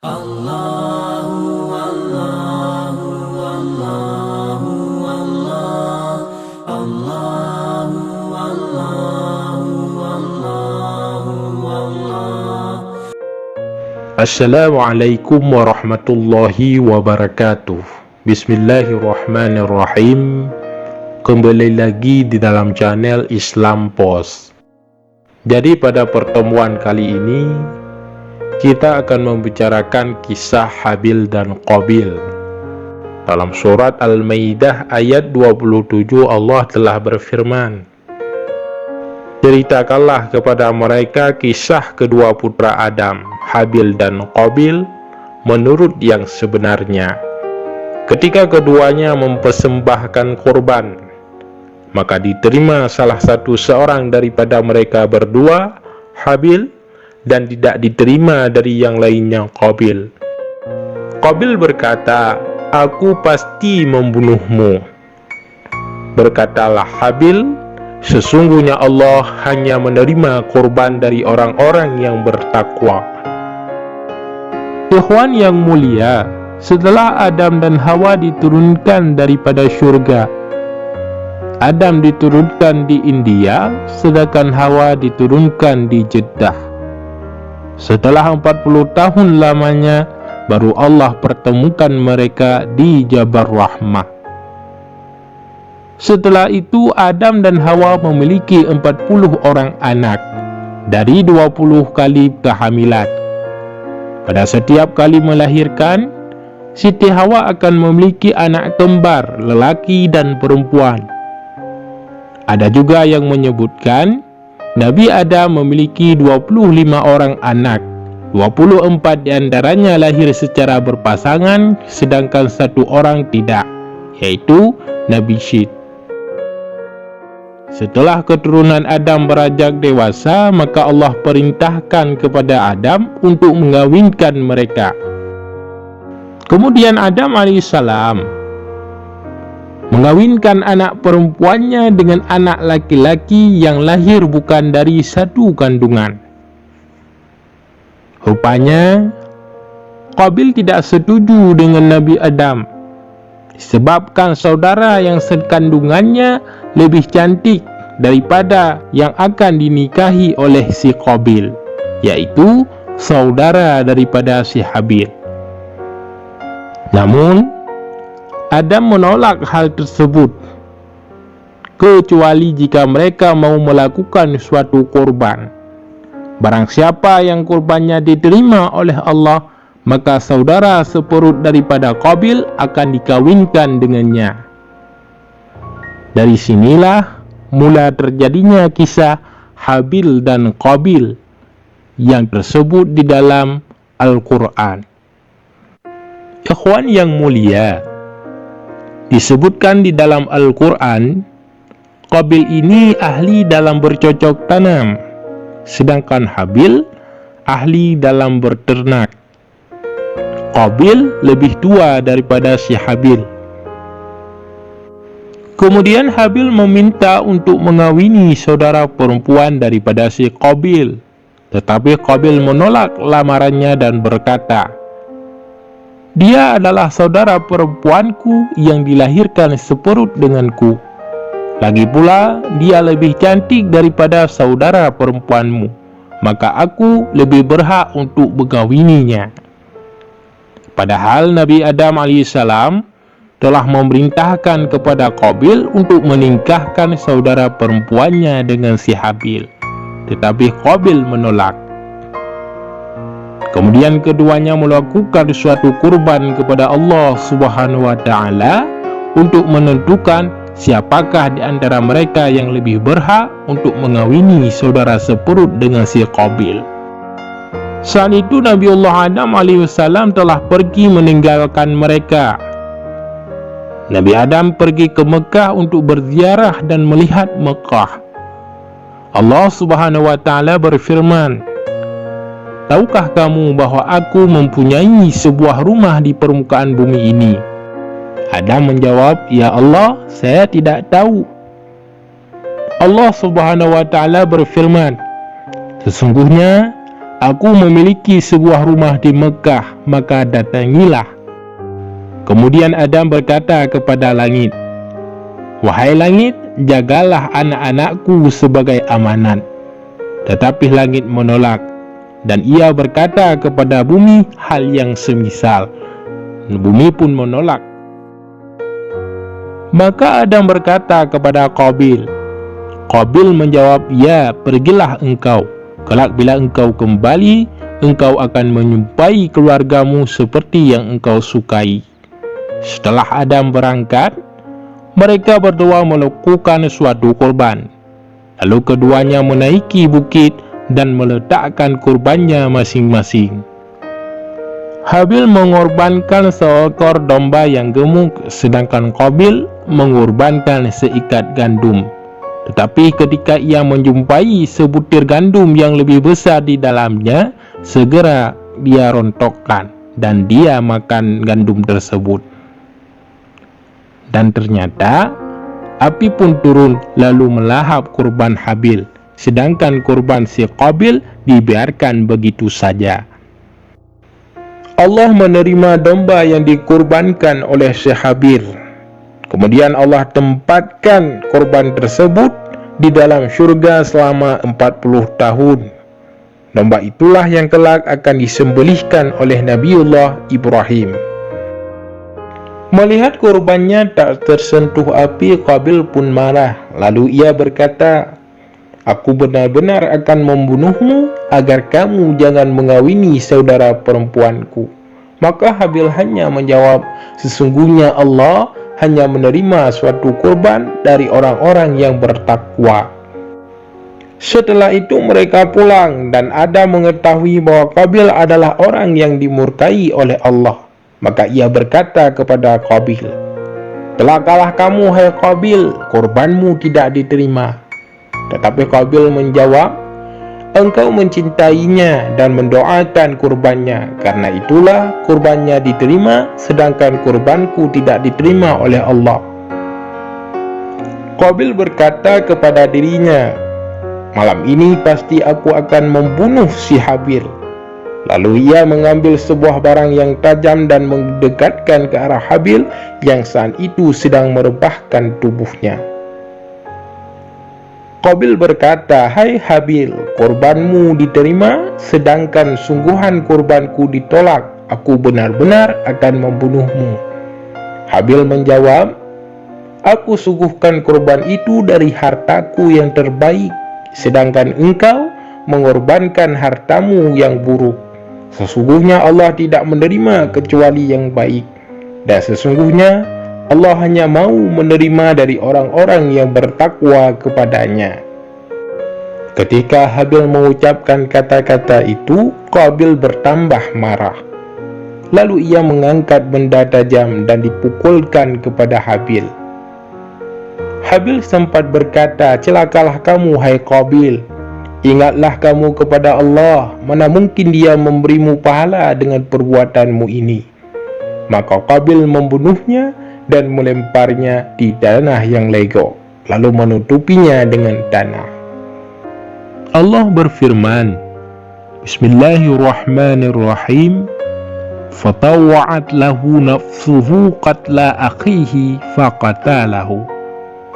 Allahu Allahu Allahu Allah Allahu Allahu Allahu Allah. Assalamualaikum warahmatullahi wabarakatuh. Bismillahirrahmanirrahim. Kembali lagi di dalam channel Islam Post. Jadi pada pertemuan kali ini kita akan membicarakan kisah Habil dan Qabil. Dalam surat Al-Maidah ayat 27 Allah telah berfirman, "Ceritakanlah kepada mereka kisah kedua putra Adam, Habil dan Qabil, menurut yang sebenarnya. Ketika keduanya mempersembahkan kurban, maka diterima salah satu seorang daripada mereka berdua, Habil, dan tidak diterima dari yang lainnya, Qabil. Qabil berkata, 'Aku pasti membunuhmu.' Berkatalah Habil, 'Sesungguhnya Allah hanya menerima kurban dari orang-orang yang bertakwa.'" Ikhwan yang mulia, setelah Adam dan Hawa diturunkan daripada syurga, Adam diturunkan di India, sedangkan Hawa diturunkan di Jeddah. Setelah 40 tahun lamanya, baru Allah pertemukan mereka di Jabal Rahmah. Setelah itu Adam dan Hawa memiliki 40 orang anak dari 20 kali kehamilan. Pada setiap kali melahirkan, Siti Hawa akan memiliki anak kembar, lelaki dan perempuan. Ada juga yang menyebutkan Nabi Adam memiliki 25 orang anak, 24 diantaranya lahir secara berpasangan, sedangkan satu orang tidak, yaitu Nabi Syed. Setelah keturunan Adam beranjak dewasa, maka Allah perintahkan kepada Adam untuk mengawinkan mereka. Kemudian Adam alaihissalam mengawinkan anak perempuannya dengan anak laki-laki yang lahir bukan dari satu kandungan. Rupanya Qabil tidak setuju dengan Nabi Adam, disebabkan saudara yang sekandungannya lebih cantik daripada yang akan dinikahi oleh si Qabil, yaitu saudara daripada si Habil. Namun Adam menolak hal tersebut, kecuali jika mereka mau melakukan suatu kurban. Barang siapa yang kurbannya diterima oleh Allah, maka saudara seperut daripada Qabil akan dikawinkan dengannya. Dari sinilah mula terjadinya kisah Habil dan Qabil yang tersebut di dalam Al-Quran. Ikhwan yang mulia, disebutkan di dalam Al-Quran, Qabil ini ahli dalam bercocok tanam, sedangkan Habil ahli dalam berternak. Qabil lebih tua daripada si Habil. Kemudian Habil meminta untuk mengawini saudara perempuan daripada si Qabil, tetapi Qabil menolak lamarannya dan berkata, "Dia adalah saudara perempuanku yang dilahirkan seperut denganku. Lagi pula, dia lebih cantik daripada saudara perempuanmu, maka aku lebih berhak untuk mengawininya." Padahal Nabi Adam alaihissalam telah memerintahkan kepada Qabil untuk menikahkan saudara perempuannya dengan si Habil, tetapi Qabil menolak. Kemudian keduanya melakukan suatu kurban kepada Allah Subhanahu wa Ta'ala untuk menentukan siapakah di antara mereka yang lebih berhak untuk mengawini saudara seperut dengan si Qabil. Saat itu Nabiullah Adam alaihissalam telah pergi meninggalkan mereka. Nabi Adam pergi ke Mekah untuk berziarah dan melihat Mekah. Allah Subhanahu wa Ta'ala berfirman, "Tahukah kamu bahwa aku mempunyai sebuah rumah di permukaan bumi ini?" Adam menjawab, "Ya Allah, saya tidak tahu." Allah Subhanahu wa Ta'ala berfirman, "Sesungguhnya Aku memiliki sebuah rumah di Mekah, maka datangilah. Kemudian Adam berkata kepada langit, Wahai langit, jagalah anak-anakku sebagai amanat. Tetapi langit menolak, dan ia berkata kepada bumi hal yang semisal. Bumi pun menolak. Maka Adam berkata kepada Qabil. Qabil menjawab, Ya, pergilah engkau. Kelak bila engkau kembali, engkau akan menjumpai keluargamu seperti yang engkau sukai. Setelah Adam berangkat, mereka berdua melakukan suatu kurban. Lalu keduanya menaiki bukit dan meletakkan kurbannya masing-masing. Habil mengorbankan seekor domba yang gemuk, sedangkan Qabil mengorbankan seikat gandum. Tetapi ketika ia menjumpai sebutir gandum yang lebih besar di dalamnya, segera dia rontokkan dan dia makan gandum tersebut. Dan ternyata api pun turun lalu melahap kurban Habil, sedangkan kurban si Qabil dibiarkan begitu saja. Allah menerima domba yang dikurbankan oleh si Habil. Kemudian Allah tempatkan korban tersebut di dalam surga selama 40 tahun. Domba itulah yang kelak akan disembelihkan oleh Nabiullah Ibrahim. Melihat korbannya tak tersentuh api, Qabil pun marah. Lalu ia berkata, Aku benar-benar akan membunuhmu agar kamu jangan mengawini saudara perempuanku. Maka Habil hanya menjawab, Sesungguhnya Allah hanya menerima suatu kurban dari orang-orang yang bertakwa. Setelah itu mereka pulang dan Adam mengetahui bahwa Qabil adalah orang yang dimurkai oleh Allah. Maka ia berkata kepada Qabil, Celakalah kamu hai Qabil, kurbanmu tidak diterima. Tetapi Qabil menjawab, Engkau mencintainya dan mendoakan kurbannya, karena itulah kurbannya diterima, sedangkan kurbanku tidak diterima oleh Allah. Qabil berkata kepada dirinya, Malam ini pasti aku akan membunuh si Habil. Lalu ia mengambil sebuah barang yang tajam dan mendekatkan ke arah Habil yang saat itu sedang merebahkan tubuhnya. Qabil berkata, Hai Habil, korbanmu diterima, sedangkan sungguhan korbanku ditolak. Aku benar-benar akan membunuhmu. Habil menjawab, Aku suguhkan korban itu dari hartaku yang terbaik, sedangkan engkau mengorbankan hartamu yang buruk. Sesungguhnya Allah tidak menerima kecuali yang baik, dan sesungguhnya Allah hanya mau menerima dari orang-orang yang bertakwa kepadanya. Ketika Habil mengucapkan kata-kata itu, Qabil bertambah marah. Lalu ia mengangkat benda tajam dan dipukulkan kepada Habil. Habil sempat berkata, Celakalah kamu hai Qabil. Ingatlah kamu kepada Allah, mana mungkin dia memberimu pahala dengan perbuatanmu ini. Maka Qabil membunuhnya dan melemparnya di tanah yang lego, lalu menutupinya dengan tanah. Allah berfirman, Bismillahirrahmanirrahim, Fatawa'at lahu nafsuhu qatla akhihi faqatalahu,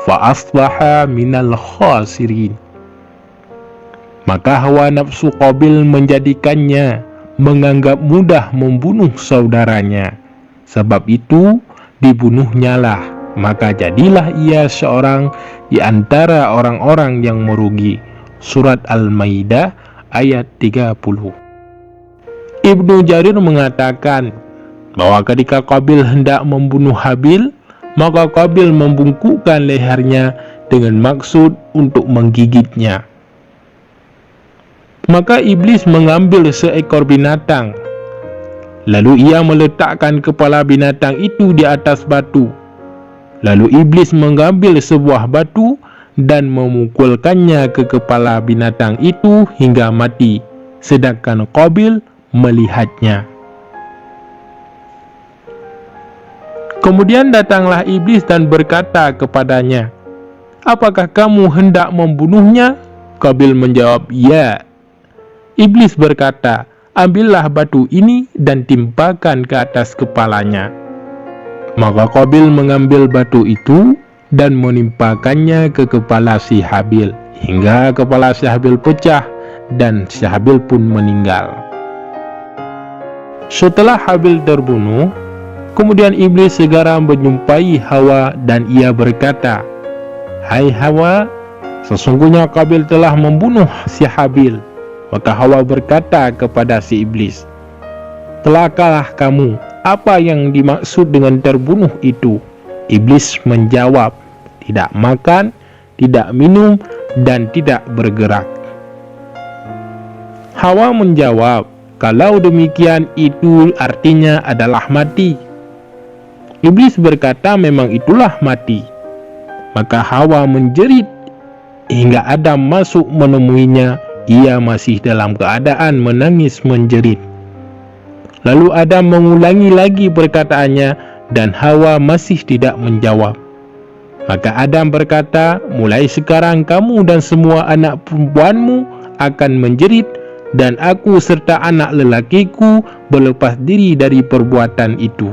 fa'asbaha minal khasirin. Maka hawa nafsu Qabil menjadikannya menganggap mudah membunuh saudaranya. Sebab itu dibunuhnyalah, maka jadilah ia seorang di antara orang-orang yang merugi. Surat Al-Maidah ayat 30. Ibnu Jarir mengatakan bahwa ketika Qabil hendak membunuh Habil, maka Qabil membungkukkan lehernya dengan maksud untuk menggigitnya. Maka iblis mengambil seekor binatang, lalu ia meletakkan kepala binatang itu di atas batu. Lalu iblis mengambil sebuah batu dan memukulkannya ke kepala binatang itu hingga mati, sedangkan Qabil melihatnya. Kemudian datanglah iblis dan berkata kepadanya, Apakah kamu hendak membunuhnya? Qabil menjawab, Ya. Iblis berkata, "Ambillah batu ini dan timpakan ke atas kepalanya." Maka Qabil mengambil batu itu dan menimpakannya ke kepala si Habil, hingga kepala si Habil pecah dan si Habil pun meninggal. Setelah Habil terbunuh, kemudian iblis segera menjumpai Hawa dan ia berkata, "Hai Hawa, sesungguhnya Qabil telah membunuh si Habil." Maka Hawa berkata kepada si iblis, "Celakalah kamu, apa yang dimaksud dengan terbunuh itu?" Iblis menjawab, "Tidak makan, tidak minum, dan tidak bergerak." Hawa menjawab, "Kalau demikian itu artinya adalah mati." Iblis berkata, "Memang itulah mati." Maka Hawa menjerit hingga Adam masuk menemuinya. Ia masih dalam keadaan menangis menjerit. Lalu Adam mengulangi lagi perkataannya dan Hawa masih tidak menjawab. Maka Adam berkata, "Mulai sekarang kamu dan semua anak perempuanmu akan menjerit, dan aku serta anak lelakiku berlepas diri dari perbuatan itu."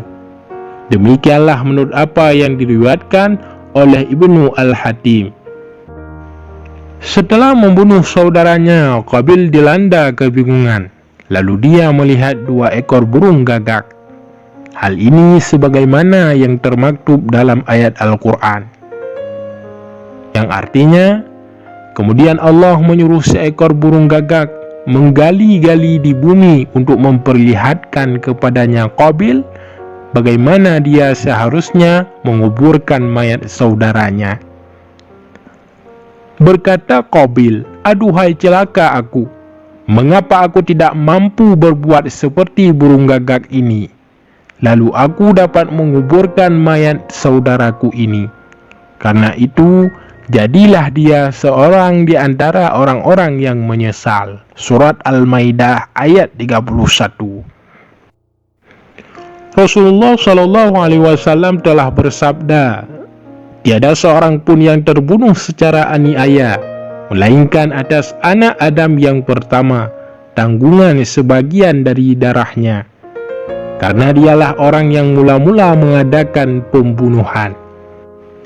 Demikianlah menurut apa yang diriwayatkan oleh Ibnu Al-Hatim. Setelah membunuh saudaranya, Qabil dilanda kebingungan. Lalu dia melihat 2 ekor burung gagak. Hal ini sebagaimana yang termaktub dalam ayat Al-Quran, yang artinya, kemudian Allah menyuruh seekor burung gagak menggali-gali di bumi untuk memperlihatkan kepadanya Qabil bagaimana dia seharusnya menguburkan mayat saudaranya. Berkata Qabil, "Aduhai celaka aku, mengapa aku tidak mampu berbuat seperti burung gagak ini? Lalu aku dapat menguburkan mayat saudaraku ini. Karena itu, jadilah dia seorang di antara orang-orang yang menyesal." Surat Al-Maidah ayat 31. Rasulullah Shallallahu Alaihi Wasallam telah bersabda, "Tiada seorang pun yang terbunuh secara aniaya, melainkan atas anak Adam yang pertama, tanggungan sebagian dari darahnya, karena dialah orang yang mula-mula mengadakan pembunuhan."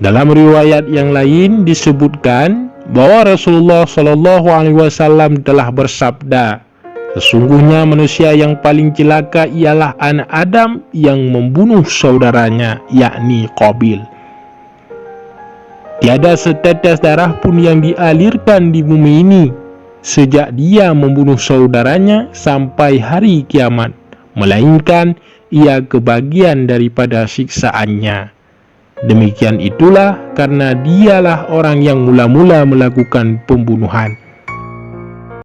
Dalam riwayat yang lain disebutkan bahwa Rasulullah Shallallahu Alaihi Wasallam telah bersabda, "Sesungguhnya manusia yang paling celaka ialah anak Adam yang membunuh saudaranya, yakni Qabil. Tiada setetes darah pun yang dialirkan di bumi ini sejak dia membunuh saudaranya sampai hari kiamat, melainkan ia kebagian daripada siksaannya. Demikian itulah karena dialah orang yang mula-mula melakukan pembunuhan.